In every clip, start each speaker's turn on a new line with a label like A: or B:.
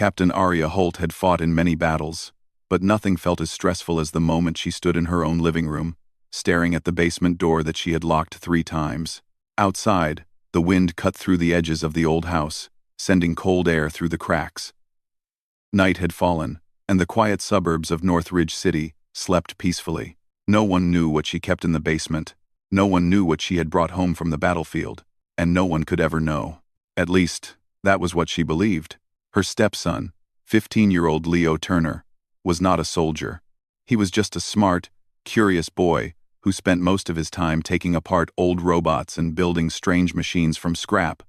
A: Captain Arya Holt had fought in many battles, but nothing felt as stressful as the moment she stood in her own living room, staring at the basement door that she had locked 3 times. Outside, the wind cut through the edges of the old house, sending cold air through the cracks. Night had fallen, and the quiet suburbs of Northridge City slept peacefully. No one knew what she kept in the basement, no one knew what she had brought home from the battlefield, and no one could ever know. At least, that was what she believed. Her stepson, 15-year-old Leo Turner, was not a soldier. He was just a smart, curious boy who spent most of his time taking apart old robots and building strange machines from scrap.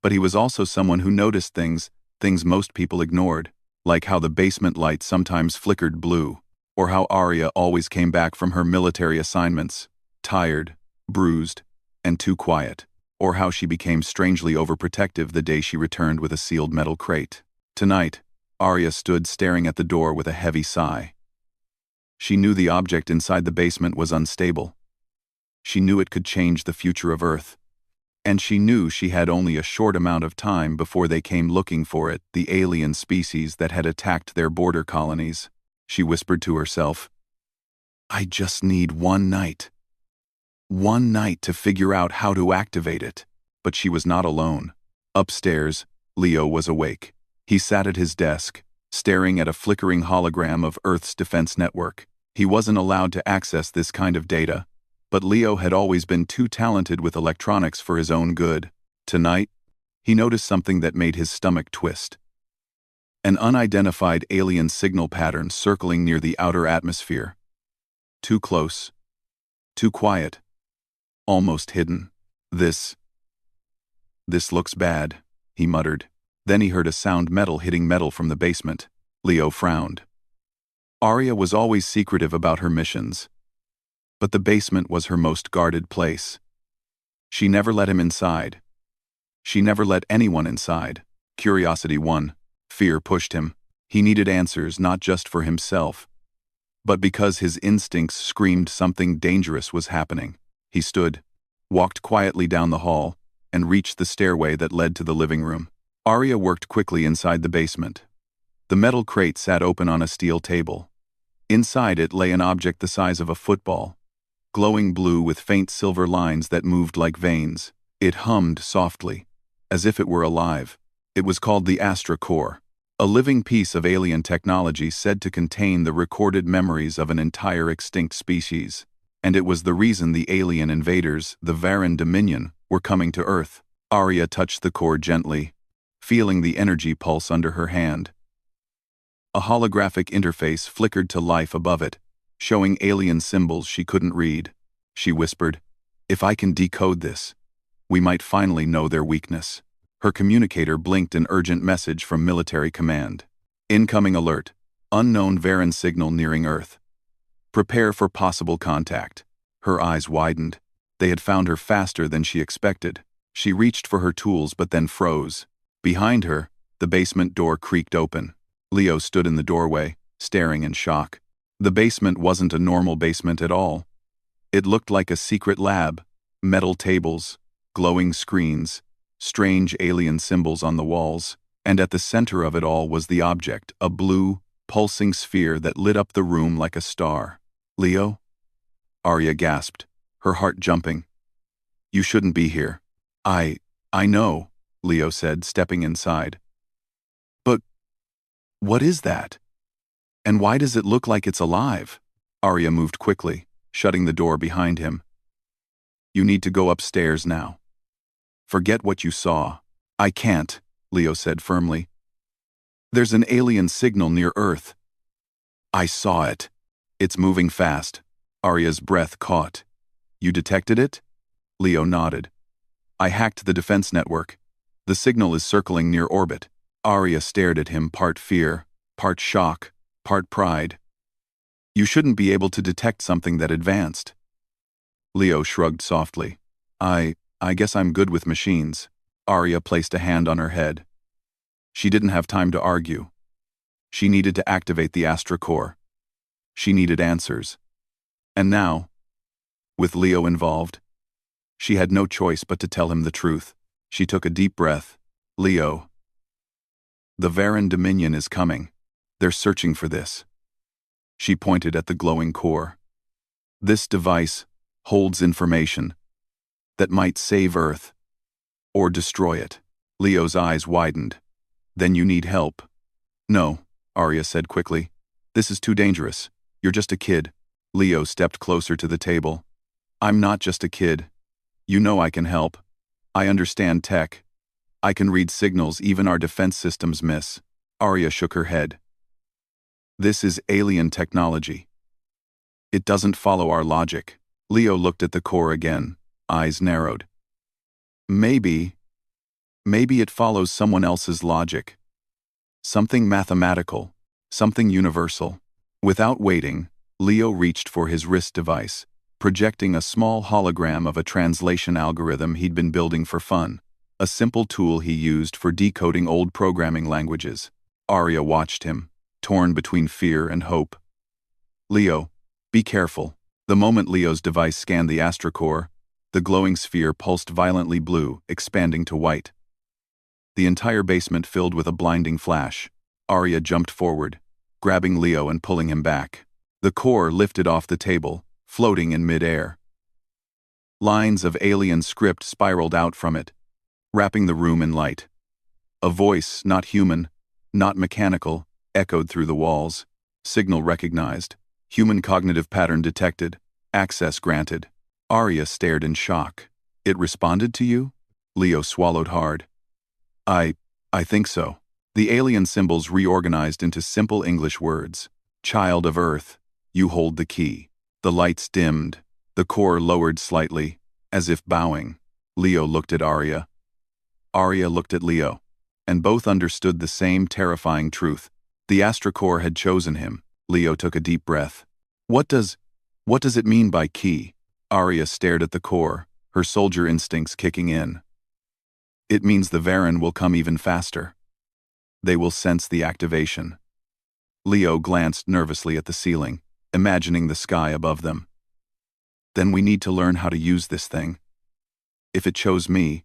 A: But he was also someone who noticed things most people ignored, like how the basement light sometimes flickered blue, or how Arya always came back from her military assignments, tired, bruised, and too quiet, or how she became strangely overprotective the day she returned with a sealed metal crate. Tonight, Arya stood staring at the door with a heavy sigh. She knew the object inside the basement was unstable. She knew it could change the future of Earth. And she knew she had only a short amount of time before they came looking for it, the alien species that had attacked their border colonies. She whispered to herself, "I just need one night. One night to figure out how to activate it." But she was not alone. Upstairs, Leo was awake. He sat at his desk, staring at a flickering hologram of Earth's defense network. He wasn't allowed to access this kind of data, but Leo had always been too talented with electronics for his own good. Tonight, he noticed something that made his stomach twist. An unidentified alien signal pattern circling near the outer atmosphere. Too close. Too quiet. Almost hidden. This looks bad," he muttered. Then he heard a sound metal hitting metal from the basement. Leo frowned. Arya was always secretive about her missions, but the basement was her most guarded place. She never let him inside. She never let anyone inside. Curiosity won. Fear pushed him. He needed answers not just for himself, but because his instincts screamed something dangerous was happening. He stood, walked quietly down the hall, and reached the stairway that led to the living room. Arya worked quickly inside the basement. The metal crate sat open on a steel table. Inside it lay an object the size of a football, glowing blue with faint silver lines that moved like veins. It hummed softly, as if it were alive. It was called the Astra Core, a living piece of alien technology said to contain the recorded memories of an entire extinct species. And it was the reason the alien invaders, the Varan Dominion, were coming to Earth. Arya touched the core gently, feeling the energy pulse under her hand. A holographic interface flickered to life above it, showing alien symbols she couldn't read. She whispered, "If I can decode this, we might finally know their weakness." Her communicator blinked an urgent message from military command. "Incoming alert. Unknown Varan signal nearing Earth. Prepare for possible contact." Her eyes widened. They had found her faster than she expected. She reached for her tools but then froze. Behind her, the basement door creaked open. Leo stood in the doorway, staring in shock. The basement wasn't a normal basement at all. It looked like a secret lab. Metal tables, glowing screens, strange alien symbols on the walls, and at the center of it all was the object, a blue, pulsing sphere that lit up the room like a star. "Leo?" Arya gasped, her heart jumping. "You shouldn't be here." I know," Leo said, stepping inside. "But what is that? And why does it look like it's alive?" Arya moved quickly, shutting the door behind him. "You need to go upstairs now. Forget what you saw." "I can't," Leo said firmly. "There's an alien signal near Earth. I saw it. It's moving fast." Arya's breath caught. "You detected it?" Leo nodded. "I hacked the defense network. The signal is circling near orbit." Arya stared at him, part fear, part shock, part pride. "You shouldn't be able to detect something that advanced." Leo shrugged softly. I guess I'm good with machines." Arya placed a hand on her head. She didn't have time to argue. She needed to activate the Astra Core. She needed answers. And now, with Leo involved, she had no choice but to tell him the truth. She took a deep breath. "Leo, The Varan Dominion is coming. They're searching for this. She pointed at the glowing core. This device holds information that might save Earth or destroy it. Leo's eyes widened. Then you need help. No, Arya said quickly. This is too dangerous. You're just a kid. Leo stepped closer to the table. I'm not just a kid. You know I can help. I understand tech. I can read signals even our defense systems miss. Arya shook her head. This is alien technology. It doesn't follow our logic. Leo looked at the core again, eyes narrowed. Maybe it follows someone else's logic. Something mathematical, something universal. Without waiting, Leo reached for his wrist device, projecting a small hologram of a translation algorithm he'd been building for fun, a simple tool he used for decoding old programming languages. Arya watched him, torn between fear and hope. Leo, be careful. The moment Leo's device scanned the astrocore, the glowing sphere pulsed violently blue, expanding to white. The entire basement filled with a blinding flash. Arya jumped forward, grabbing Leo and pulling him back. The core lifted off the table, floating in mid-air. Lines of alien script spiraled out from it, wrapping the room in light. A voice, not human, not mechanical, echoed through the walls. Signal recognized. Human cognitive pattern detected. Access granted. Arya stared in shock. It responded to you? Leo swallowed hard. I think so. The alien symbols reorganized into simple English words. Child of Earth, you hold the key. The lights dimmed. The core lowered slightly, as if bowing. Leo looked at Arya. Arya looked at Leo, and both understood the same terrifying truth. The astrocore had chosen him. Leo took a deep breath. What does it mean by key? Arya stared at the core, her soldier instincts kicking in. It means the Varan will come even faster. They will sense the activation. Leo glanced nervously at the ceiling, imagining the sky above them. Then we need to learn how to use this thing. If it chose me,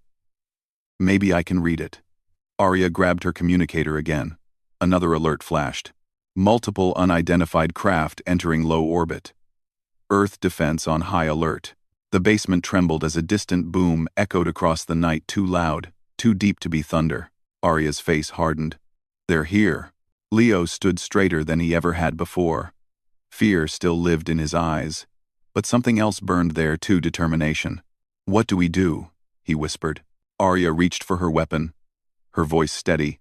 A: maybe I can read it. Arya grabbed her communicator again. Another alert flashed. Multiple unidentified craft entering low orbit. Earth defense on high alert. The basement trembled as a distant boom echoed across the night, too loud, too deep to be thunder. Arya's face hardened. They're here. Leo stood straighter than he ever had before. Fear still lived in his eyes, but something else burned there too, determination. What do we do? He whispered. Arya reached for her weapon, her voice steady.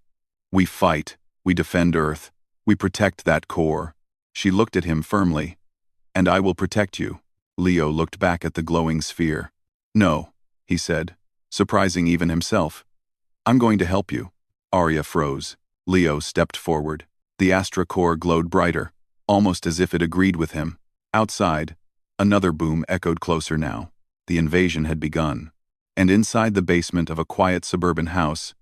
A: We fight. We defend Earth. We protect that core. She looked at him firmly. And I will protect you. Leo looked back at the glowing sphere. No, he said, surprising even himself. I'm going to help you. Arya froze. Leo stepped forward. The astrocore glowed brighter, almost as if it agreed with him. Outside, another boom echoed closer now. The invasion had begun. And inside the basement of a quiet suburban house,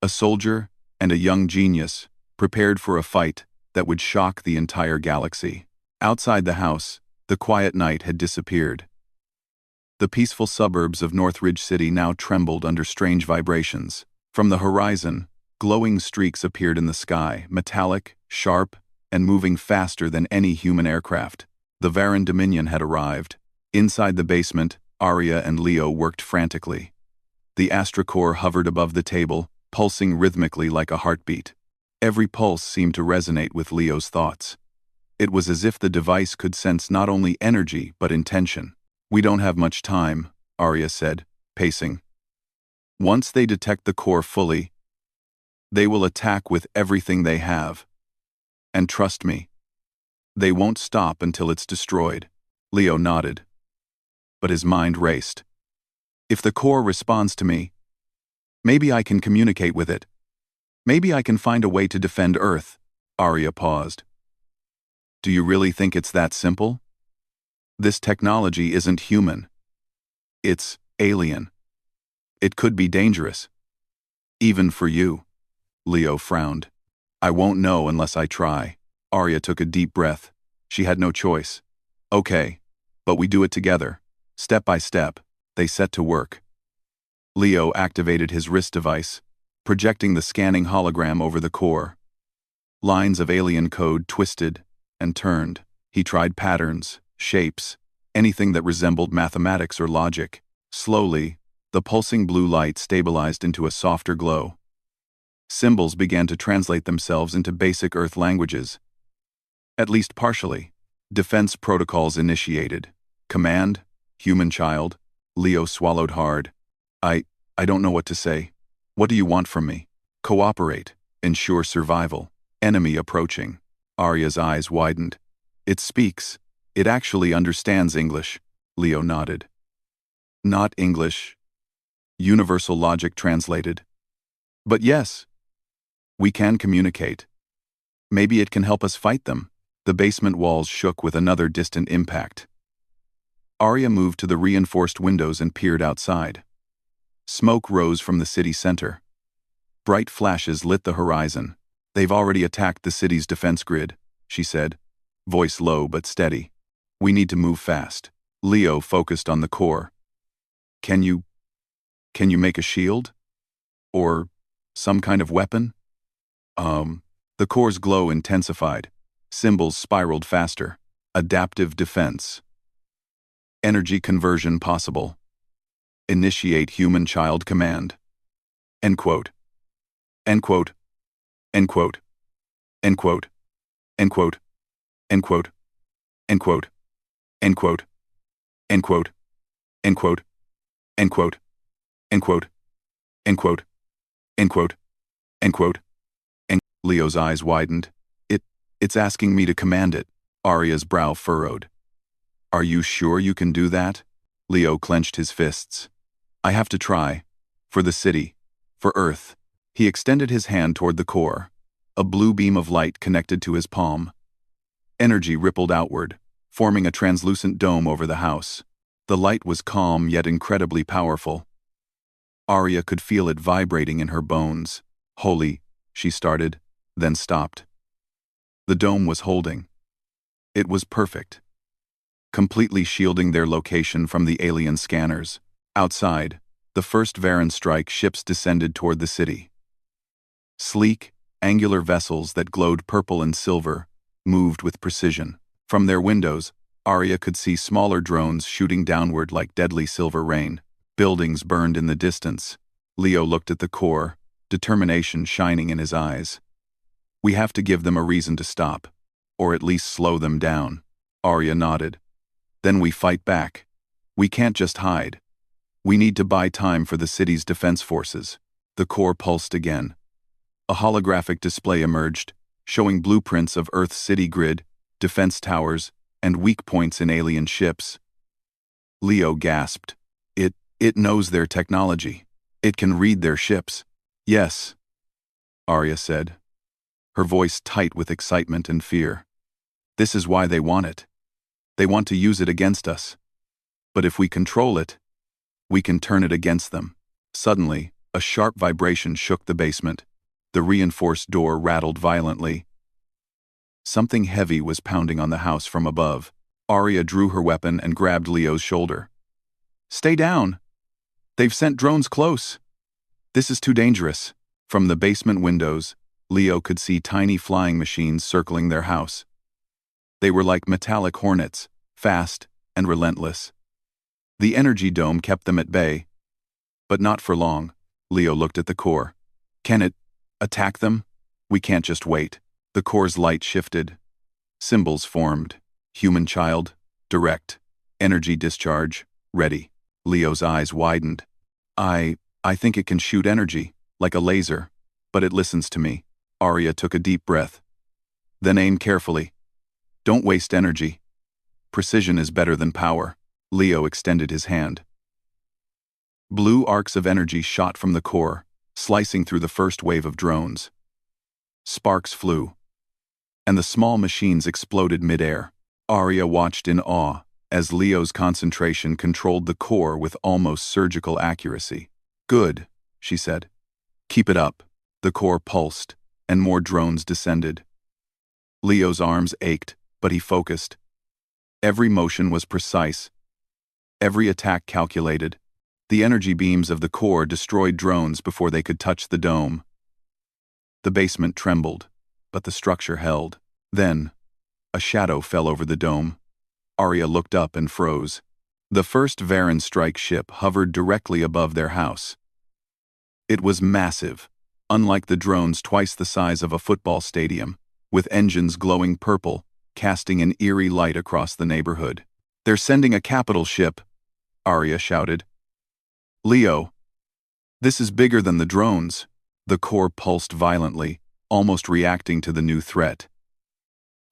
A: a soldier and a young genius prepared for a fight that would shock the entire galaxy. Outside the house, the quiet night had disappeared. The peaceful suburbs of Northridge City now trembled under strange vibrations. From the horizon, glowing streaks appeared in the sky, metallic, sharp, and moving faster than any human aircraft. The Varan Dominion had arrived. Inside the basement, Arya and Leo worked frantically. The astrocore hovered above the table, pulsing rhythmically like a heartbeat. Every pulse seemed to resonate with Leo's thoughts. It was as if the device could sense not only energy but intention. We don't have much time, Arya said, pacing. Once they detect the core fully, they will attack with everything they have. And trust me, they won't stop until it's destroyed. Leo nodded, but his mind raced. If the core responds to me, maybe I can communicate with it. Maybe I can find a way to defend Earth. Arya paused. Do you really think it's that simple? This technology isn't human. It's alien. It could be dangerous. Even for you. Leo frowned. I won't know unless I try. Arya took a deep breath. She had no choice. Okay, but we do it together. Step by step, they set to work. Leo activated his wrist device, projecting the scanning hologram over the core. Lines of alien code twisted and turned. He tried patterns, shapes, anything that resembled mathematics or logic. Slowly, the pulsing blue light stabilized into a softer glow. Symbols began to translate themselves into basic Earth languages. At least partially. Defense protocols initiated. Command, human child. Leo swallowed hard. I don't know what to say. What do you want from me? Cooperate. Ensure survival. Enemy approaching. Arya's eyes widened. It speaks. It actually understands English. Leo nodded. Not English. Universal logic translated. But yes, we can communicate. Maybe it can help us fight them. The basement walls shook with another distant impact. Arya moved to the reinforced windows and peered outside. Smoke rose from the city center. Bright flashes lit the horizon. They've already attacked the city's defense grid, she said, voice low but steady. We need to move fast. Leo focused on the core. Can you make a shield? Or some kind of weapon? The core's glow intensified. Symbols spiraled faster. Adaptive defense. Energy conversion possible. Initiate human child command. End quote. End quote. End quote. End quote. End quote. End quote. End quote. End quote. End quote. End quote. End quote. End quote. End quote. End quote. End quote. Leo's eyes widened. It's asking me to command it. Arya's brow furrowed. Are you sure you can do that? Leo clenched his fists. I have to try. For the city. For Earth. He extended his hand toward the core. A blue beam of light connected to his palm. Energy rippled outward, forming a translucent dome over the house. The light was calm yet incredibly powerful. Arya could feel it vibrating in her bones. Holy, she started, then stopped. The dome was holding. It was perfect. Completely shielding their location from the alien scanners. Outside, the first Varan strike ships descended toward the city. Sleek, angular vessels that glowed purple and silver moved with precision. From their windows, Arya could see smaller drones shooting downward like deadly silver rain. Buildings burned in the distance. Leo looked at the core, determination shining in his eyes. We have to give them a reason to stop, or at least slow them down. Arya nodded. Then we fight back. We can't just hide. We need to buy time for the city's defense forces. The core pulsed again. A holographic display emerged, showing blueprints of Earth's city grid, defense towers, and weak points in alien ships. Leo gasped. It knows their technology. It can read their ships. Yes, Arya said, her voice tight with excitement and fear. This is why they want it. They want to use it against us. But if we control it, we can turn it against them. Suddenly, a sharp vibration shook the basement. The reinforced door rattled violently. Something heavy was pounding on the house from above. Arya drew her weapon and grabbed Leo's shoulder. Stay down. They've sent drones close. This is too dangerous. From the basement windows, Leo could see tiny flying machines circling their house. They were like metallic hornets, fast and relentless. The energy dome kept them at bay. But not for long. Leo looked at the core. Can it attack them? We can't just wait. The core's light shifted. Symbols formed. Human child, direct. Energy discharge, ready. Leo's eyes widened. I think it can shoot energy, like a laser, but it listens to me. Arya took a deep breath. Then aim carefully. Don't waste energy. Precision is better than power. Leo extended his hand. Blue arcs of energy shot from the core, slicing through the first wave of drones. Sparks flew, and the small machines exploded midair. Arya watched in awe as Leo's concentration controlled the core with almost surgical accuracy. Good, she said. Keep it up. The core pulsed, and more drones descended. Leo's arms ached, but he focused. Every motion was precise. Every attack calculated. The energy beams of the core destroyed drones before they could touch the dome. The basement trembled, but the structure held. Then, a shadow fell over the dome. Arya looked up and froze. The first Varan strike ship hovered directly above their house. It was massive, unlike the drones twice the size of a football stadium, with engines glowing purple, casting an eerie light across the neighborhood. "They're sending a capital ship," Arya shouted. "Leo, this is bigger than the drones." The core pulsed violently, almost reacting to the new threat.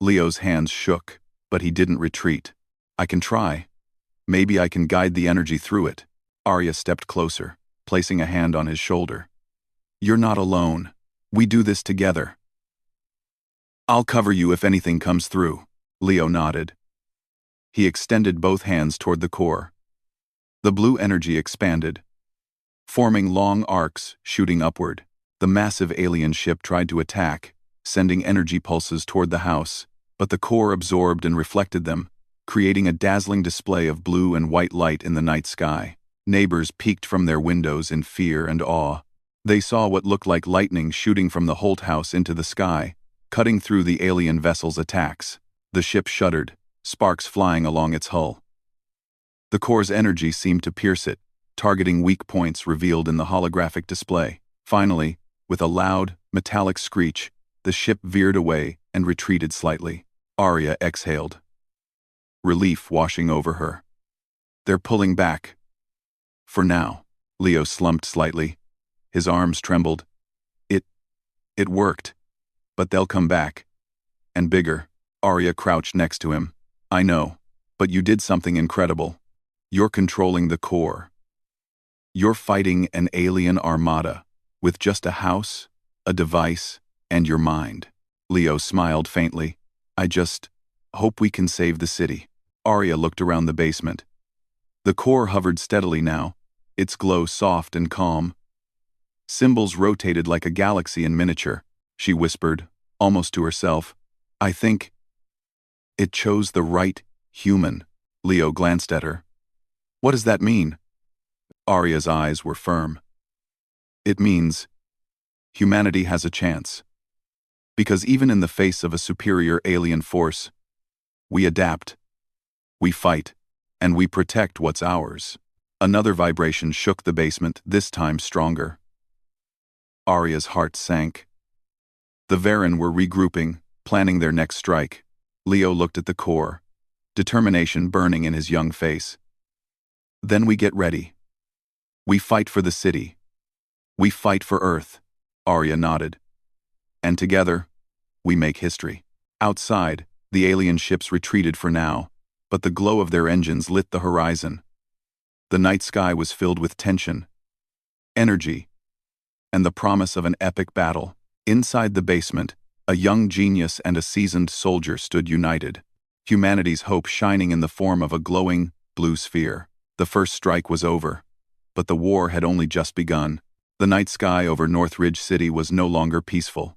A: Leo's hands shook, but he didn't retreat. "I can try. Maybe I can guide the energy through it." Arya stepped closer, placing a hand on his shoulder. "You're not alone. We do this together." "I'll cover you if anything comes through," Leo nodded. He extended both hands toward the core. The blue energy expanded, forming long arcs shooting upward. The massive alien ship tried to attack, sending energy pulses toward the house, but the core absorbed and reflected them, creating a dazzling display of blue and white light in the night sky. Neighbors peeked from their windows in fear and awe. They saw what looked like lightning shooting from the Holt house into the sky, cutting through the alien vessel's attacks. The ship shuddered, sparks flying along its hull. The core's energy seemed to pierce it, targeting weak points revealed in the holographic display. Finally, with a loud, metallic screech, the ship veered away and retreated slightly. Arya exhaled, relief washing over her. "They're pulling back." "For now." Leo slumped slightly. His arms trembled. It worked. "But they'll come back. And bigger." Arya crouched next to him. "I know. But you did something incredible. You're controlling the core. You're fighting an alien armada, with just a house, a device, and your mind." Leo smiled faintly. "I just hope we can save the city." Arya looked around the basement. The core hovered steadily now, its glow soft and calm. Symbols rotated like a galaxy in miniature. She whispered, almost to herself, "I think it chose the right human." Leo glanced at her. "What does that mean?" Arya's eyes were firm. "It means humanity has a chance. Because even in the face of a superior alien force, we adapt, we fight, and we protect what's ours." Another vibration shook the basement, this time stronger. Arya's heart sank. The Varan were regrouping, planning their next strike. Leo looked at the core, determination burning in his young face. "Then we get ready. We fight for the city. We fight for Earth." Arya nodded. "And together, we make history." Outside, the alien ships retreated for now, but the glow of their engines lit the horizon. The night sky was filled with tension, energy, and the promise of an epic battle. Inside the basement, a young genius and a seasoned soldier stood united, humanity's hope shining in the form of a glowing, blue sphere. The first strike was over, but the war had only just begun. The night sky over Northridge City was no longer peaceful.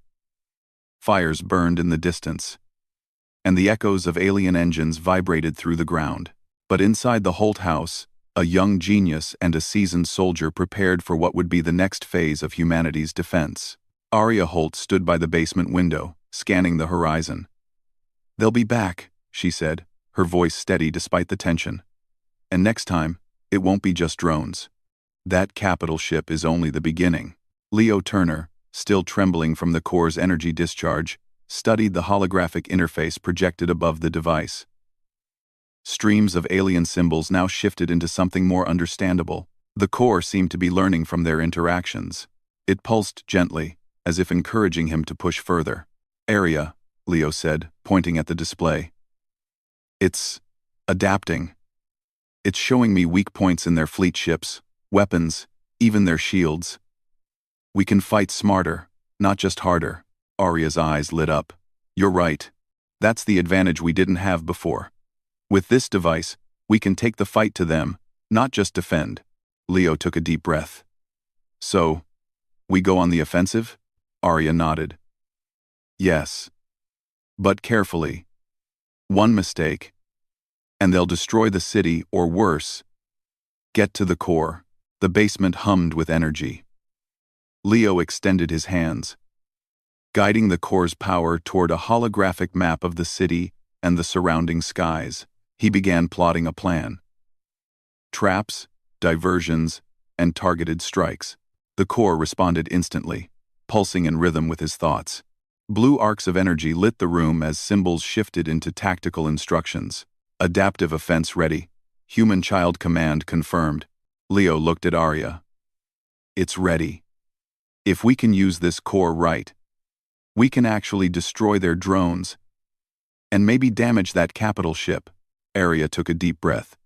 A: Fires burned in the distance, and the echoes of alien engines vibrated through the ground. But inside the Holt house, a young genius and a seasoned soldier prepared for what would be the next phase of humanity's defense. Arya Holt stood by the basement window, scanning the horizon. "They'll be back," she said, her voice steady despite the tension. "And next time, it won't be just drones. That capital ship is only the beginning." Leo Turner, still trembling from the core's energy discharge, studied the holographic interface projected above the device. Streams of alien symbols now shifted into something more understandable. The core seemed to be learning from their interactions. It pulsed gently, as if encouraging him to push further. "Area," Leo said, pointing at the display. "It's adapting. It's showing me weak points in their fleet ships, weapons, even their shields. We can fight smarter, not just harder." Arya's eyes lit up. "You're right. That's the advantage we didn't have before. With this device, we can take the fight to them, not just defend." Leo took a deep breath. "So, we go on the offensive?" Arya nodded. "Yes. But carefully. One mistake, and they'll destroy the city or worse, get to the core." The basement hummed with energy. Leo extended his hands, guiding the core's power toward a holographic map of the city and the surrounding skies. He began plotting a plan. Traps, diversions, and targeted strikes. The core responded instantly, pulsing in rhythm with his thoughts. Blue arcs of energy lit the room as symbols shifted into tactical instructions. Adaptive offense ready. Human child command confirmed. Leo looked at Arya. It's ready. If we can use this core right, we can actually destroy their drones and maybe damage that capital ship. Arya took a deep breath.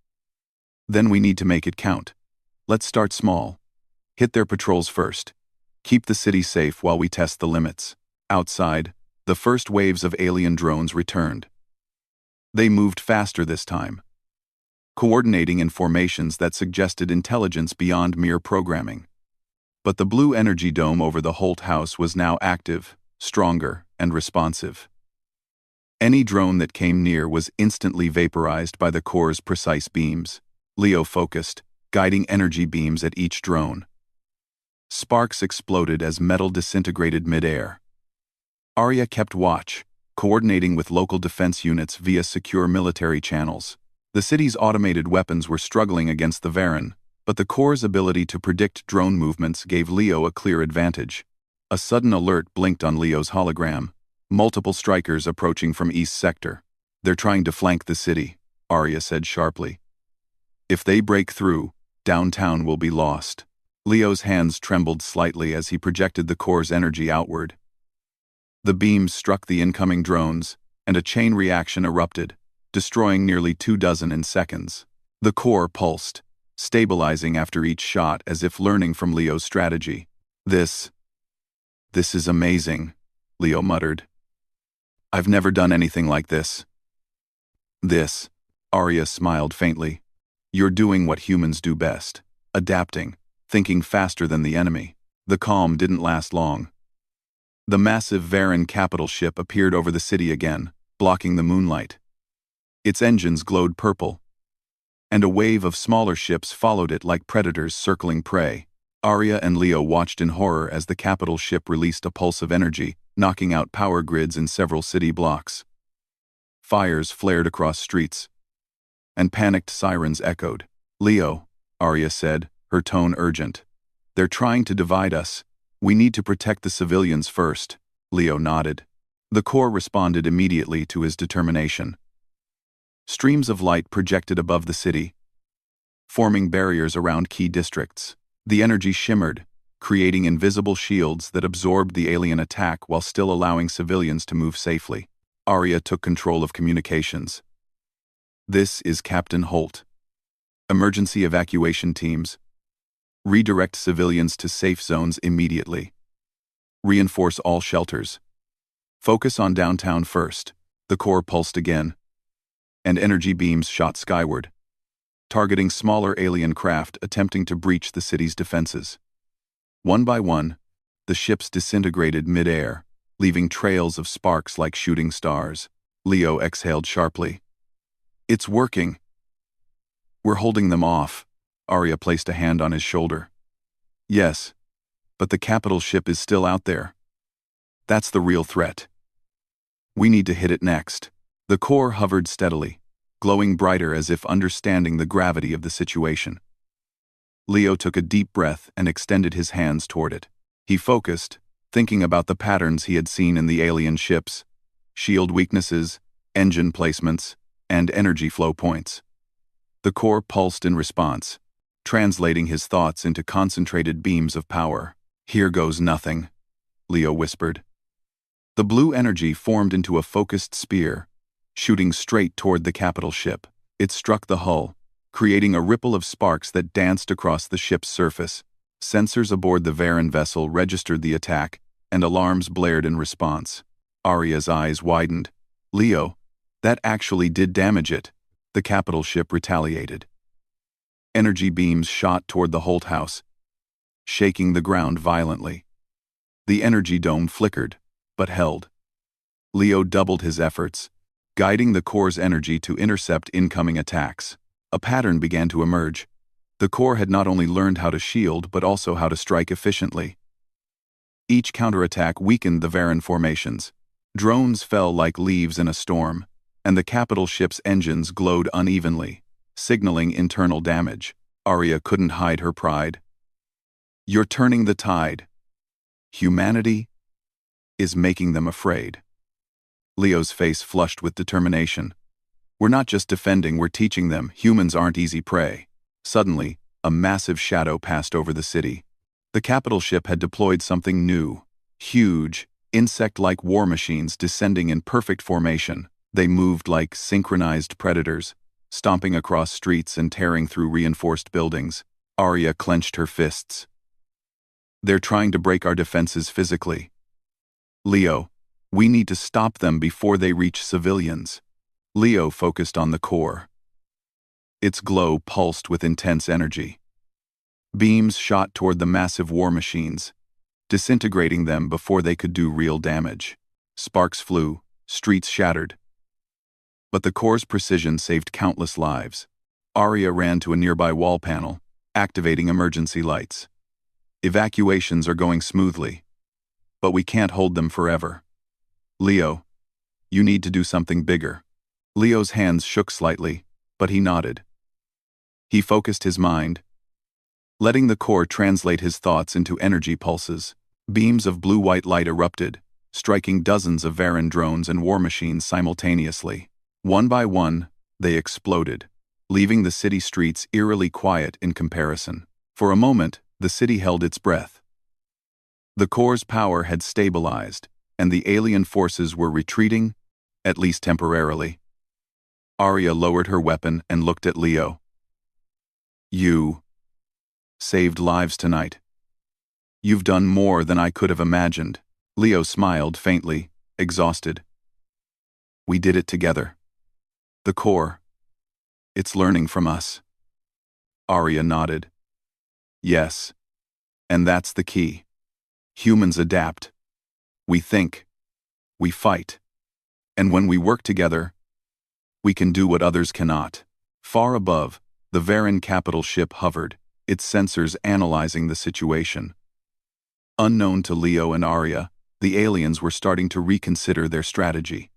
A: Then we need to make it count. Let's start small. Hit their patrols first. Keep the city safe while we test the limits. Outside, the first waves of alien drones returned. They moved faster this time, coordinating in formations that suggested intelligence beyond mere programming. But the blue energy dome over the Holt house was now active, stronger, and responsive. Any drone that came near was instantly vaporized by the core's precise beams. Leo focused, guiding energy beams at each drone. Sparks exploded as metal disintegrated mid-air. Arya kept watch, coordinating with local defense units via secure military channels. The city's automated weapons were struggling against the Varen, but the core's ability to predict drone movements gave Leo a clear advantage. A sudden alert blinked on Leo's hologram. Multiple strikers approaching from East Sector. They're trying to flank the city, Arya said sharply. If they break through, downtown will be lost. Leo's hands trembled slightly as he projected the core's energy outward. The beams struck the incoming drones, and a chain reaction erupted, destroying nearly 24 in seconds. The core pulsed, stabilizing after each shot as if learning from Leo's strategy. This is amazing, Leo muttered. I've never done anything like this. Arya smiled faintly. You're doing what humans do best, adapting, thinking faster than the enemy. The calm didn't last long. The massive Varen capital ship appeared over the city again, blocking the moonlight. Its engines glowed purple, and a wave of smaller ships followed it like predators circling prey. Arya and Leo watched in horror as the capital ship released a pulse of energy, knocking out power grids in several city blocks. Fires flared across streets, and panicked sirens echoed. Leo, Arya said, her tone urgent. They're trying to divide us. We need to protect the civilians first. Leo nodded. The core responded immediately to his determination. Streams of light projected above the city, forming barriers around key districts. The energy shimmered, creating invisible shields that absorbed the alien attack while still allowing civilians to move safely. Arya took control of communications. This is Captain Holt. Emergency evacuation teams. Redirect civilians to safe zones immediately. Reinforce all shelters. Focus on downtown first. The core pulsed again, and energy beams shot skyward, targeting smaller alien craft attempting to breach the city's defenses. One by one, the ships disintegrated mid-air, leaving trails of sparks like shooting stars. Leo exhaled sharply. It's working. We're holding them off. Arya placed a hand on his shoulder. Yes, but the capital ship is still out there. That's the real threat. We need to hit it next. The core hovered steadily, glowing brighter as if understanding the gravity of the situation. Leo took a deep breath and extended his hands toward it. He focused, thinking about the patterns he had seen in the alien ships: shield weaknesses, engine placements, and energy flow points. The core pulsed in response, translating his thoughts into concentrated beams of power. Here goes nothing, Leo whispered. The blue energy formed into a focused spear, shooting straight toward the capital ship. It struck the hull, creating a ripple of sparks that danced across the ship's surface. Sensors aboard the Varen vessel registered the attack, and alarms blared in response. Arya's eyes widened. Leo, that actually did damage it. The capital ship retaliated. Energy beams shot toward the Holt house, shaking the ground violently. The energy dome flickered, but held. Leo doubled his efforts, guiding the core's energy to intercept incoming attacks. A pattern began to emerge. The Corps had not only learned how to shield but also how to strike efficiently. Each counterattack weakened the Varan formations. Drones fell like leaves in a storm, and the capital ship's engines glowed unevenly, signaling internal damage. Arya couldn't hide her pride. "You're turning the tide. Humanity is making them afraid." Leo's face flushed with determination. "We're not just defending, we're teaching them. Humans aren't easy prey." Suddenly, a massive shadow passed over the city. The capital ship had deployed something new. Huge, insect-like war machines descending in perfect formation. They moved like synchronized predators, stomping across streets and tearing through reinforced buildings. Arya clenched her fists. "They're trying to break our defenses physically. Leo, we need to stop them before they reach civilians." Leo focused on the core. Its glow pulsed with intense energy. Beams shot toward the massive war machines, disintegrating them before they could do real damage. Sparks flew, streets shattered. But the core's precision saved countless lives. Arya ran to a nearby wall panel, activating emergency lights. "Evacuations are going smoothly, but we can't hold them forever. Leo, you need to do something bigger." Leo's hands shook slightly, but he nodded. He focused his mind, letting the core translate his thoughts into energy pulses. Beams of blue-white light erupted, striking dozens of Varan drones and war machines simultaneously. One by one, they exploded, leaving the city streets eerily quiet in comparison. For a moment, the city held its breath. The core's power had stabilized, and the alien forces were retreating, at least temporarily. Arya lowered her weapon and looked at Leo. "You saved lives tonight. You've done more than I could have imagined." Leo smiled faintly, exhausted. "We did it together. The core, it's learning from us." Arya nodded. "Yes, and that's the key. Humans adapt. We think. We fight. And when we work together, we can do what others cannot." Far above, the Varan capital ship hovered, its sensors analyzing the situation. Unknown to Leo and Arya, the aliens were starting to reconsider their strategy.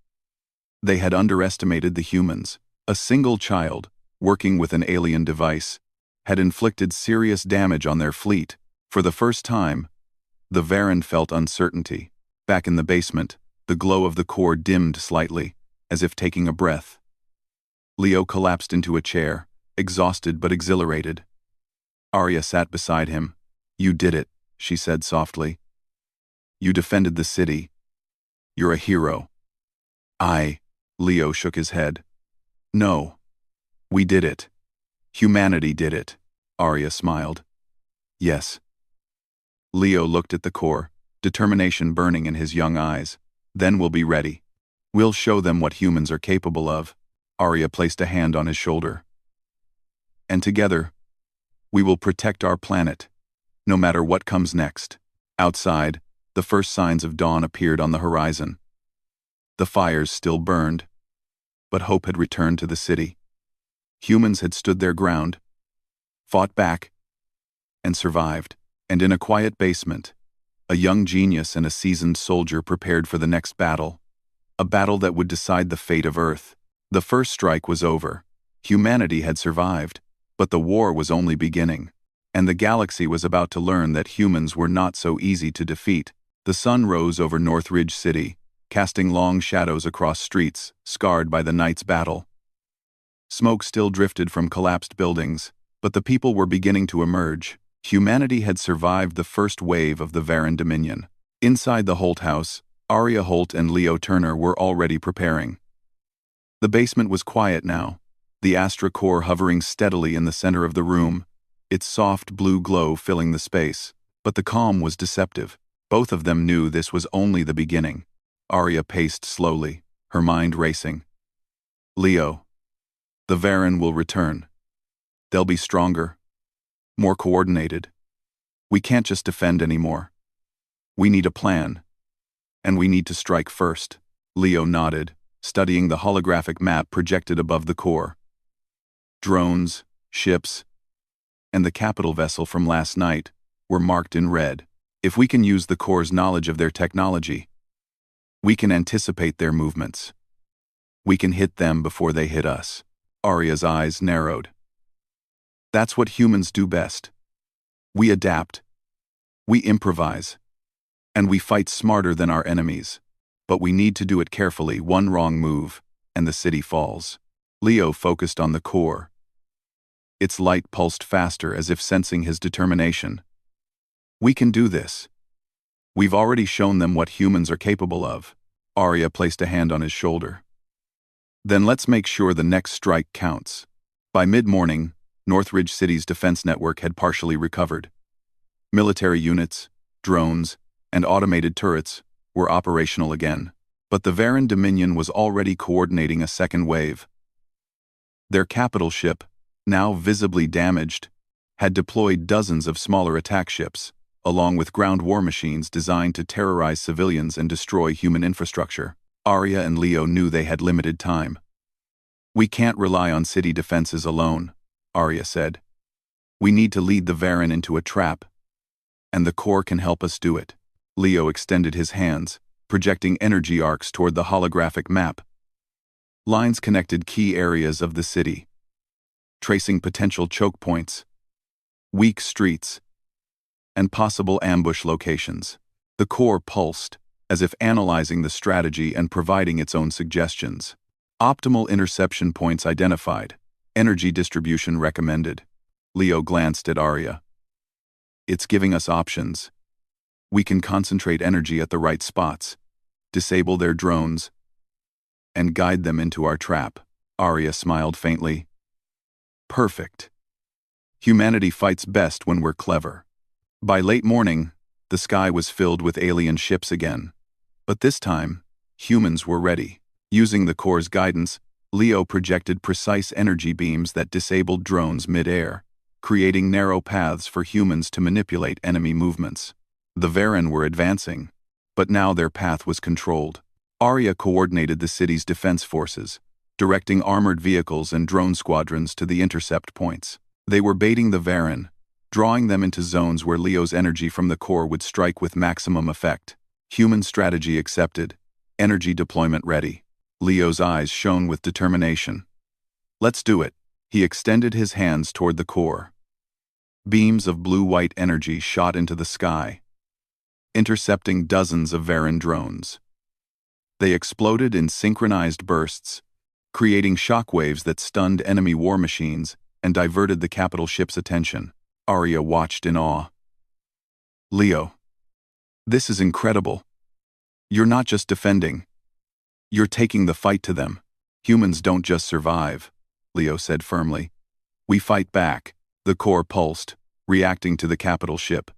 A: They had underestimated the humans. A single child, working with an alien device, had inflicted serious damage on their fleet. For the first time, the Varan felt uncertainty. Back in the basement, the glow of the core dimmed slightly, as if taking a breath. Leo collapsed into a chair, exhausted but exhilarated. Arya sat beside him. "You did it," she said softly. "You defended the city. You're a hero." Leo shook his head. "No. We did it. Humanity did it." Arya smiled. "Yes." Leo looked at the core, determination burning in his young eyes. "Then we'll be ready. We'll show them what humans are capable of." Arya placed a hand on his shoulder. "And together, we will protect our planet, no matter what comes next." Outside, the first signs of dawn appeared on the horizon. The fires still burned, but hope had returned to the city. Humans had stood their ground, fought back, and survived. And in a quiet basement, a young genius and a seasoned soldier prepared for the next battle, a battle that would decide the fate of Earth. The first strike was over. Humanity had survived, but the war was only beginning, and the galaxy was about to learn that humans were not so easy to defeat. The sun rose over Northridge City, casting long shadows across streets scarred by the night's battle. Smoke still drifted from collapsed buildings, but the people were beginning to emerge. Humanity had survived the first wave of the Varan Dominion. Inside the Holt house, Arya Holt and Leo Turner were already preparing. The basement was quiet now, the Astra core hovering steadily in the center of the room, its soft blue glow filling the space. But the calm was deceptive. Both of them knew this was only the beginning. Arya paced slowly, her mind racing. "Leo, the Varan will return. They'll be stronger, more coordinated. We can't just defend anymore. We need a plan, and we need to strike first." Leo nodded, studying the holographic map projected above the core. Drones, ships, and the capital vessel from last night were marked in red. If we can use the Corps' knowledge of their technology, we can anticipate their movements. We can hit them before they hit us. Arya's eyes narrowed. That's what humans do best. We adapt. We improvise. And we fight smarter than our enemies. But we need to do it carefully. One wrong move, and the city falls. Leo focused on the core. Its light pulsed faster as if sensing his determination. We can do this. We've already shown them what humans are capable of. Arya placed a hand on his shoulder. Then let's make sure the next strike counts. By mid-morning, Northridge City's defense network had partially recovered. Military units, drones, and automated turrets were operational again. But the Varen Dominion was already coordinating a second wave. Their capital ship, now visibly damaged, had deployed dozens of smaller attack ships, along with ground war machines designed to terrorize civilians and destroy human infrastructure. Arya and Leo knew they had limited time. We can't rely on city defenses alone, Arya said. We need to lead the Varen into a trap, and the Corps can help us do it. Leo extended his hands, projecting energy arcs toward the holographic map. Lines connected key areas of the city, tracing potential choke points, weak streets, and possible ambush locations. The Corps pulsed, as if analyzing the strategy and providing its own suggestions. Optimal interception points identified. Energy distribution recommended. Leo glanced at Arya. It's giving us options. We can concentrate energy at the right spots, disable their drones, and guide them into our trap. Arya smiled faintly. Perfect. Humanity fights best when we're clever. By late morning, the sky was filled with alien ships again. But this time, humans were ready. Using the Corps' guidance, Leo projected precise energy beams that disabled drones mid-air, creating narrow paths for humans to manipulate enemy movements. The Varen were advancing, but now their path was controlled. Arya coordinated the city's defense forces, directing armored vehicles and drone squadrons to the intercept points. They were baiting the Varen, drawing them into zones where Leo's energy from the Corps would strike with maximum effect. Human strategy accepted, energy deployment ready. Leo's eyes shone with determination. Let's do it. He extended his hands toward the Corps. Beams of blue-white energy shot into the sky, intercepting dozens of Varen drones. They exploded in synchronized bursts, creating shockwaves that stunned enemy war machines and diverted the capital ship's attention. Arya watched in awe. Leo, this is incredible. You're not just defending. You're taking the fight to them. Humans don't just survive, Leo said firmly. We fight back. The Corps pulsed, reacting to the capital ship.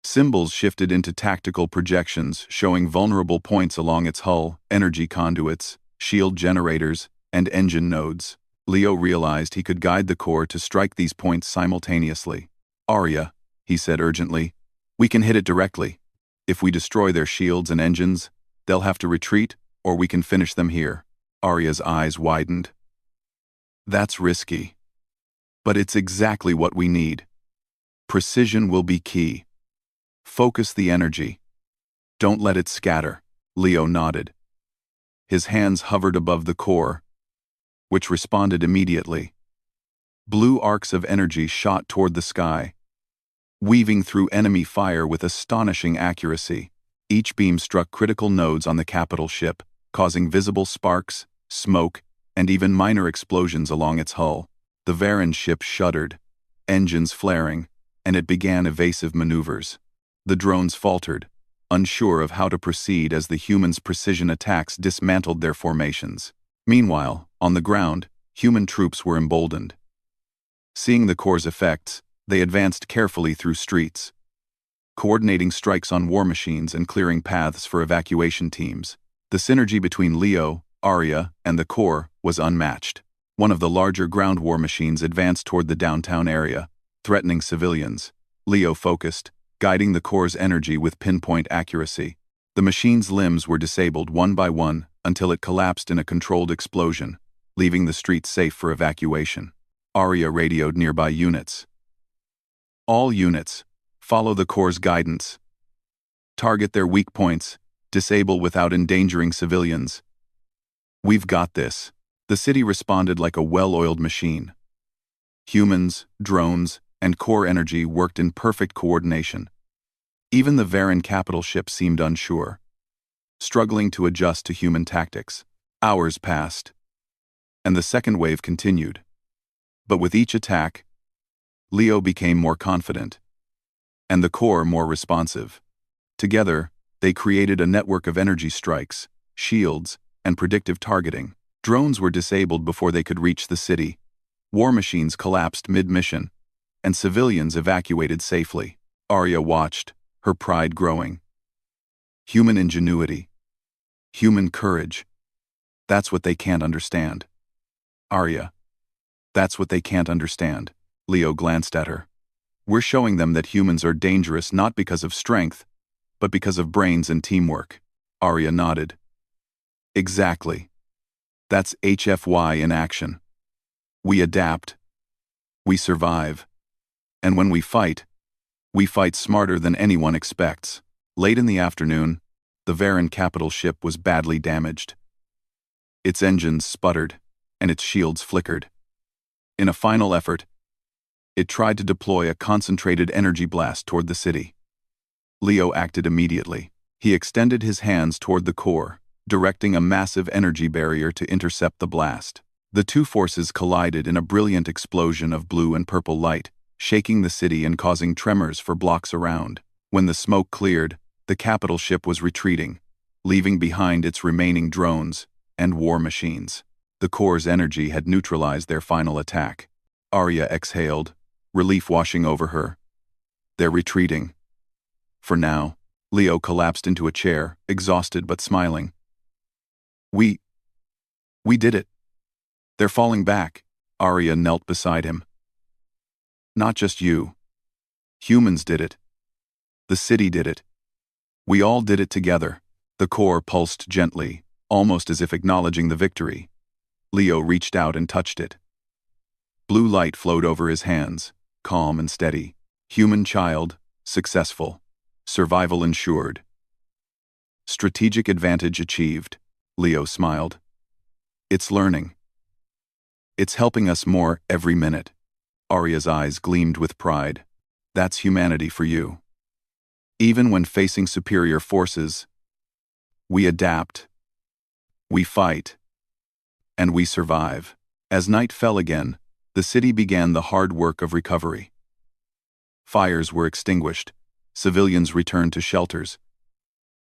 A: Symbols shifted into tactical projections, showing vulnerable points along its hull, energy conduits, shield generators, and engine nodes. Leo realized he could guide the Corps to strike these points simultaneously. Arya, he said urgently, we can hit it directly. If we destroy their shields and engines, they'll have to retreat, or we can finish them here. Arya's eyes widened. That's risky. But it's exactly what we need. Precision will be key. Focus the energy. Don't let it scatter. Leo nodded. His hands hovered above the Corps, which responded immediately. Blue arcs of energy shot toward the sky, weaving through enemy fire with astonishing accuracy. Each beam struck critical nodes on the capital ship, causing visible sparks, smoke, and even minor explosions along its hull. The Varen ship shuddered, engines flaring, and it began evasive maneuvers. The drones faltered, unsure of how to proceed as the humans' precision attacks dismantled their formations. Meanwhile, on the ground, human troops were emboldened. Seeing the Corps' effects, they advanced carefully through streets, coordinating strikes on war machines and clearing paths for evacuation teams. The synergy between Leo, Arya, and the Corps was unmatched. One of the larger ground war machines advanced toward the downtown area, threatening civilians. Leo focused, guiding the Corps' energy with pinpoint accuracy. The machine's limbs were disabled one by one until it collapsed in a controlled explosion, leaving the streets safe for evacuation. Arya radioed nearby units. All units, follow the Corps' guidance. Target their weak points, disable without endangering civilians. We've got this. The city responded like a well-oiled machine. Humans, drones, and core energy worked in perfect coordination. Even the Varan capital ship seemed unsure, struggling to adjust to human tactics. Hours passed, and the second wave continued. But with each attack, Leo became more confident, and the core more responsive. Together, they created a network of energy strikes, shields, and predictive targeting. Drones were disabled before they could reach the city. War machines collapsed mid-mission, and civilians evacuated safely. Arya watched, her pride growing. Human ingenuity. Human courage. That's what they can't understand. Arya. That's what they can't understand. Leo glanced at her. We're showing them that humans are dangerous not because of strength, but because of brains and teamwork. Arya nodded. Exactly. That's HFY in action. We adapt. We survive. And when we fight smarter than anyone expects. Late in the afternoon, the Varan capital ship was badly damaged. Its engines sputtered, and its shields flickered. In a final effort, it tried to deploy a concentrated energy blast toward the city. Leo acted immediately. He extended his hands toward the core, directing a massive energy barrier to intercept the blast. The two forces collided in a brilliant explosion of blue and purple light, shaking the city and causing tremors for blocks around. When the smoke cleared, the capital ship was retreating, leaving behind its remaining drones and war machines. The Corps' energy had neutralized their final attack. Arya exhaled, relief washing over her. They're retreating. For now. Leo collapsed into a chair, exhausted but smiling. We did it. They're falling back. Arya knelt beside him. Not just you. Humans did it. The city did it. We all did it together. The core pulsed gently, almost as if acknowledging the victory. Leo reached out and touched it. Blue light flowed over his hands, calm and steady. Human child, successful. Survival ensured. Strategic advantage achieved. Leo smiled. It's learning. It's helping us more every minute. Arya's eyes gleamed with pride. That's humanity for you. Even when facing superior forces, we adapt, we fight, and we survive. As night fell again, the city began the hard work of recovery. Fires were extinguished, civilians returned to shelters,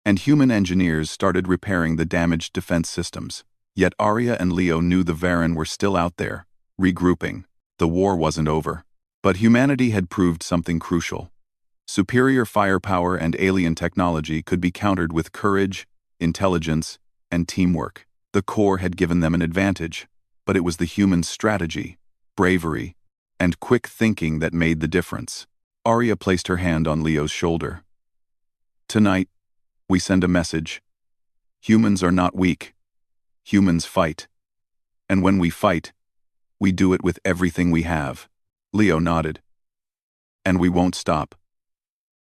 A: and human engineers started repairing the damaged defense systems. Yet Arya and Leo knew the Varan were still out there, regrouping. The war wasn't over. But humanity had proved something crucial. Superior firepower and alien technology could be countered with courage, intelligence, and teamwork. The Corps had given them an advantage, but it was the human strategy, bravery, and quick thinking that made the difference. Arya placed her hand on Leo's shoulder. Tonight, we send a message. Humans are not weak. Humans fight. And when we fight, we do it with everything we have. Leo nodded. And we won't stop.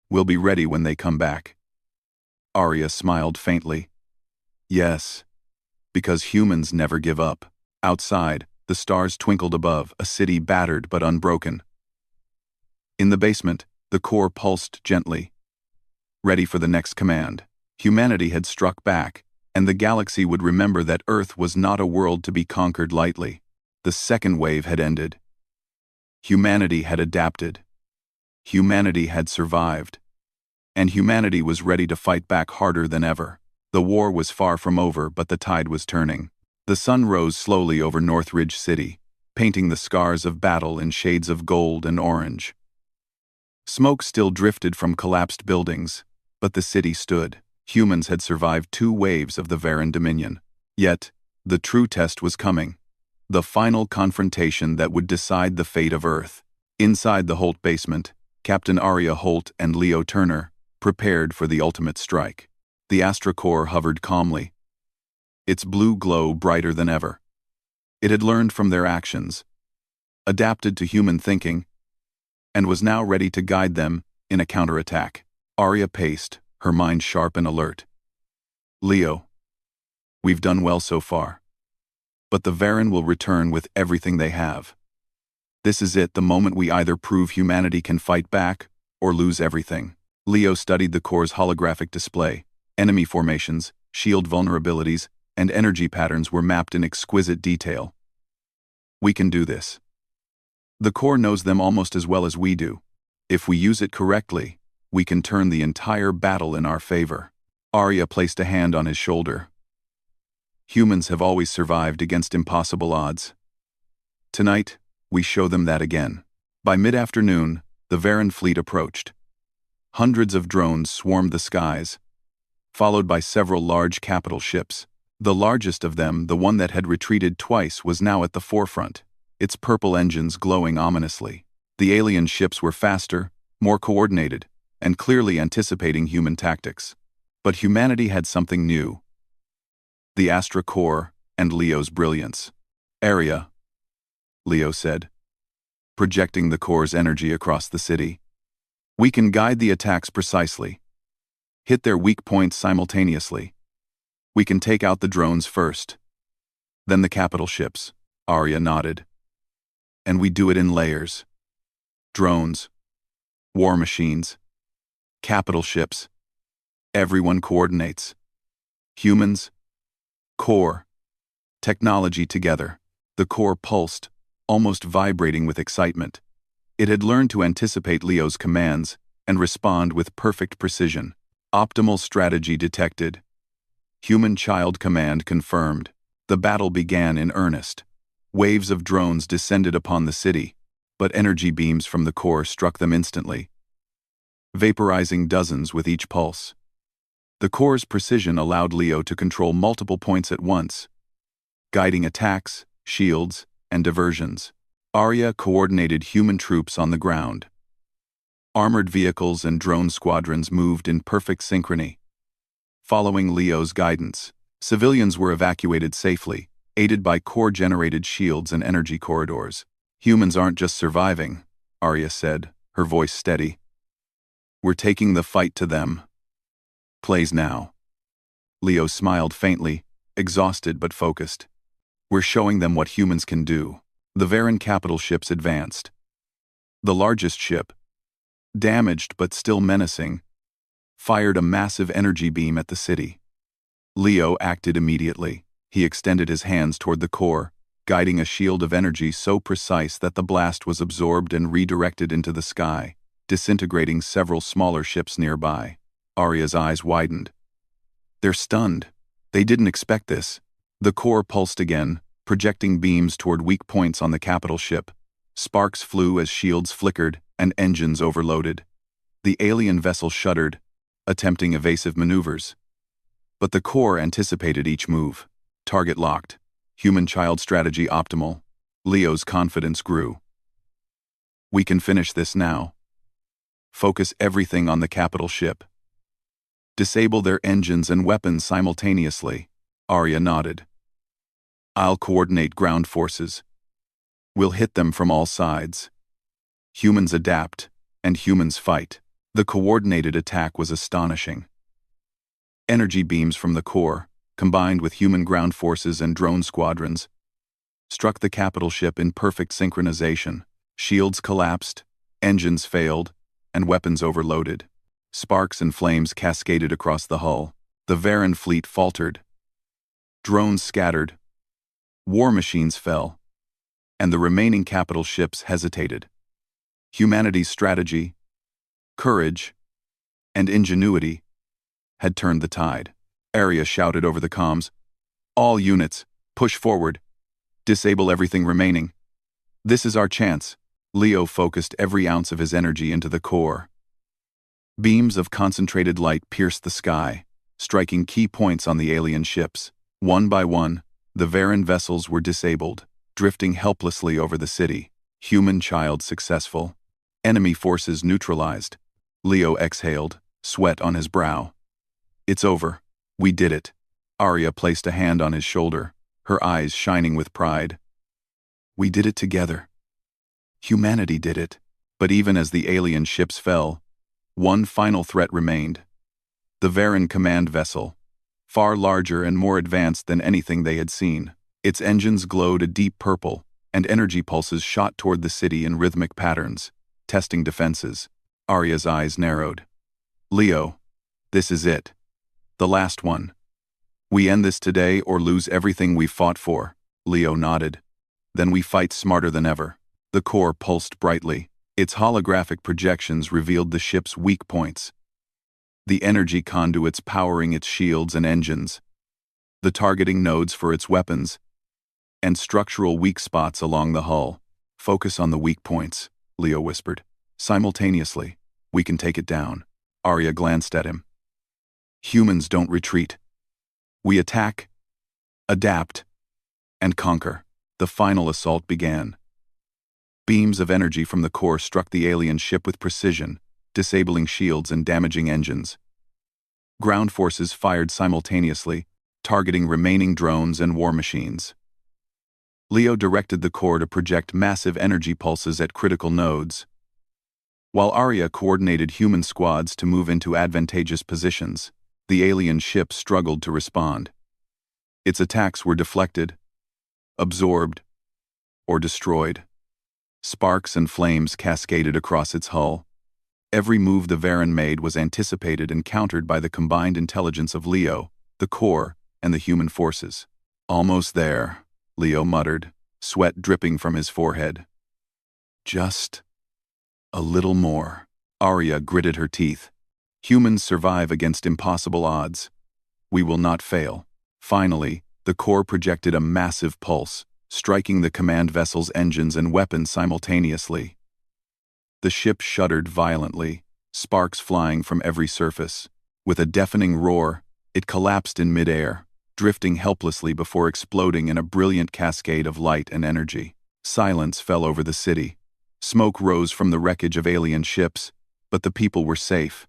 A: We'll be ready when they come back. Arya smiled faintly. Yes, because humans never give up. Outside, the stars twinkled above, a city battered but unbroken. In the basement, the Corps pulsed gently, ready for the next command. Humanity had struck back, and the galaxy would remember that Earth was not a world to be conquered lightly. The second wave had ended. Humanity had adapted. Humanity had survived. And humanity was ready to fight back harder than ever. The war was far from over, but the tide was turning. The sun rose slowly over Northridge City, painting the scars of battle in shades of gold and orange. Smoke still drifted from collapsed buildings, but the city stood. Humans had survived 2 waves of the Varan Dominion. Yet, the true test was coming. The final confrontation that would decide the fate of Earth. Inside the Holt basement, Captain Arya Holt and Leo Turner prepared for the ultimate strike. The Astra Core hovered calmly, its blue glow brighter than ever. It had learned from their actions, adapted to human thinking, and was now ready to guide them in a counterattack. Arya paced, her mind sharp and alert. Leo, we've done well so far. But the Varen will return with everything they have. This is it, the moment we either prove humanity can fight back or lose everything. Leo studied the core's holographic display. Enemy formations, shield vulnerabilities, and energy patterns were mapped in exquisite detail. We can do this. The core knows them almost as well as we do. If we use it correctly, we can turn the entire battle in our favor. Arya placed a hand on his shoulder. Humans have always survived against impossible odds. Tonight, we show them that again. By mid-afternoon, the Varen fleet approached. Hundreds of drones swarmed the skies, followed by several large capital ships. The largest of them, the one that had retreated twice, was now at the forefront, its purple engines glowing ominously. The alien ships were faster, more coordinated, and clearly anticipating human tactics. But humanity had something new. The Astra core and Leo's brilliance. Area, Leo said, projecting the core's energy across the city. We can guide the attacks precisely. Hit their weak points simultaneously. We can take out the drones first. Then the capital ships. Arya nodded. And we do it in layers. Drones. War machines. Capital ships. Everyone coordinates. Humans. Core. Technology together. The core pulsed, almost vibrating with excitement. It had learned to anticipate Leo's commands and respond with perfect precision. Optimal strategy detected. Human child command confirmed. The battle began in earnest. Waves of drones descended upon the city, but energy beams from the core struck them instantly, vaporizing dozens with each pulse. The core's precision allowed Leo to control multiple points at once, guiding attacks, shields, and diversions. Arya coordinated human troops on the ground. Armored vehicles and drone squadrons moved in perfect synchrony. Following Leo's guidance, civilians were evacuated safely, aided by core-generated shields and energy corridors. Humans aren't just surviving, Arya said, her voice steady. We're taking the fight to them. Plays now. Leo smiled faintly, exhausted but focused. We're showing them what humans can do. The Varen capital ships advanced. The largest ship, damaged but still menacing, fired a massive energy beam at the city. Leo acted immediately. He extended his hands toward the core, guiding a shield of energy so precise that the blast was absorbed and redirected into the sky, disintegrating several smaller ships nearby. Arya's eyes widened. They're stunned. They didn't expect this. The core pulsed again, projecting beams toward weak points on the capital ship. Sparks flew as shields flickered and engines overloaded. The alien vessel shuddered, attempting evasive maneuvers. But the core anticipated each move. Target locked. Human child strategy optimal. Leo's confidence grew. We can finish this now. Focus everything on the capital ship. Disable their engines and weapons simultaneously. Arya nodded. I'll coordinate ground forces. We'll hit them from all sides. Humans adapt, and humans fight. The coordinated attack was astonishing. Energy beams from the core, combined with human ground forces and drone squadrons, struck the capital ship in perfect synchronization. Shields collapsed, engines failed, and weapons overloaded. Sparks and flames cascaded across the hull. The Varen fleet faltered. Drones scattered. War machines fell. And the remaining capital ships hesitated. Humanity's strategy, courage, and ingenuity had turned the tide. Arya shouted over the comms, "All units, push forward. Disable everything remaining. This is our chance." Leo focused every ounce of his energy into the core. Beams of concentrated light pierced the sky, striking key points on the alien ships. One by one, the Varen vessels were disabled, drifting helplessly over the city. Human child successful. Enemy forces neutralized. Leo exhaled, sweat on his brow. It's over. We did it. Arya placed a hand on his shoulder, her eyes shining with pride. We did it together. Humanity did it. But even as the alien ships fell, one final threat remained. The Varan command vessel, far larger and more advanced than anything they had seen. Its engines glowed a deep purple, and energy pulses shot toward the city in rhythmic patterns, testing defenses. Arya's eyes narrowed. Leo, this is it. The last one. We end this today or lose everything we've fought for. Leo nodded. Then we fight smarter than ever. The core pulsed brightly. Its holographic projections revealed the ship's weak points. The energy conduits powering its shields and engines, the targeting nodes for its weapons, and structural weak spots along the hull. Focus on the weak points, Leo whispered. Simultaneously, we can take it down. Arya glanced at him. Humans don't retreat. We attack, adapt, and conquer. The final assault began. Beams of energy from the core struck the alien ship with precision, disabling shields and damaging engines. Ground forces fired simultaneously, targeting remaining drones and war machines. Leo directed the core to project massive energy pulses at critical nodes, while Arya coordinated human squads to move into advantageous positions. The alien ship struggled to respond. Its attacks were deflected, absorbed, or destroyed. Sparks and flames cascaded across its hull. Every move the Varan made was anticipated and countered by the combined intelligence of Leo, the core, and the human forces. Almost there, Leo muttered, sweat dripping from his forehead. Just a little more. Arya gritted her teeth. Humans survive against impossible odds. We will not fail. Finally, the core projected a massive pulse, striking the command vessel's engines and weapons simultaneously. The ship shuddered violently, sparks flying from every surface. With a deafening roar, it collapsed in midair, drifting helplessly before exploding in a brilliant cascade of light and energy. Silence fell over the city. Smoke rose from the wreckage of alien ships, but the people were safe.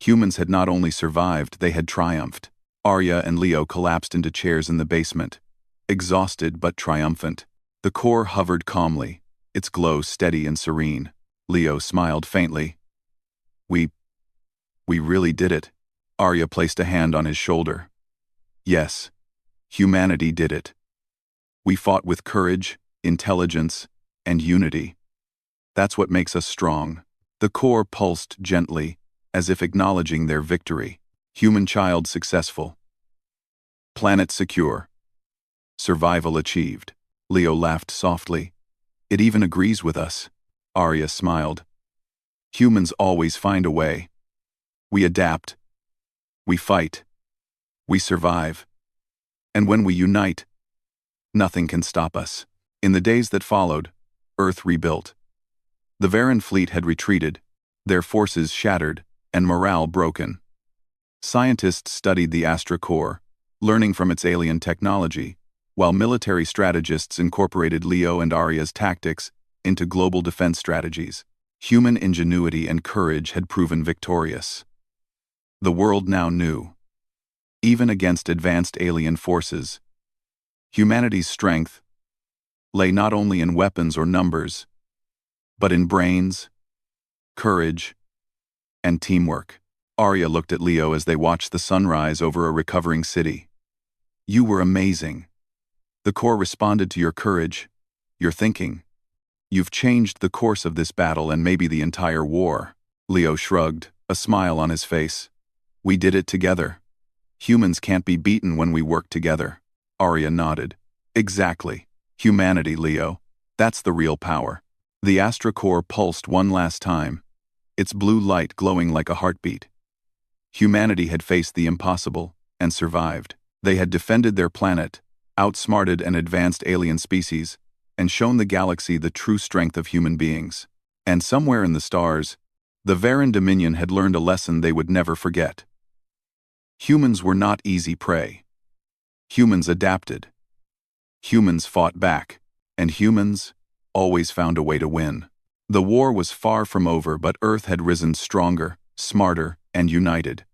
A: Humans had not only survived, they had triumphed. Arya and Leo collapsed into chairs in the basement, exhausted but triumphant. The core hovered calmly, its glow steady and serene. Leo smiled faintly. We really did it. Arya placed a hand on his shoulder. Yes, humanity did it. We fought with courage, intelligence, and unity. That's what makes us strong. The core pulsed gently, as if acknowledging their victory. Human child successful. Planet secure. Survival achieved. Leo laughed softly. It even agrees with us. Arya smiled. Humans always find a way. We adapt. We fight. We survive. And when we unite, nothing can stop us. In the days that followed, Earth rebuilt. The Varan fleet had retreated, their forces shattered, and morale broken. Scientists studied the Astra core, learning from its alien technology, while military strategists incorporated Leo and Arya's tactics into global defense strategies. Human ingenuity and courage had proven victorious. The world now knew, even against advanced alien forces, humanity's strength lay not only in weapons or numbers, but in brains, courage, and teamwork. Arya looked at Leo as they watched the sunrise over a recovering city. You were amazing. The core responded to your courage, your thinking. You've changed the course of this battle and maybe the entire war. Leo shrugged, a smile on his face. We did it together. Humans can't be beaten when we work together. Arya nodded. Exactly. Humanity, Leo. That's the real power. The Astra core pulsed one last time, its blue light glowing like a heartbeat. Humanity had faced the impossible and survived. They had defended their planet, outsmarted an advanced alien species, and shown the galaxy the true strength of human beings. And somewhere in the stars, the Varan Dominion had learned a lesson they would never forget. Humans were not easy prey. Humans adapted. Humans fought back. And humans always found a way to win. The war was far from over, but Earth had risen stronger, smarter, and united.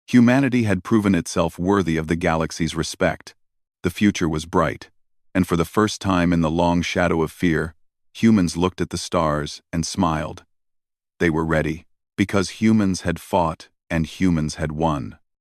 A: Humanity had proven itself worthy of the galaxy's respect. The future was bright, and for the first time in the long shadow of fear, Humans looked at the stars and smiled. They were ready, because humans had fought and humans had won.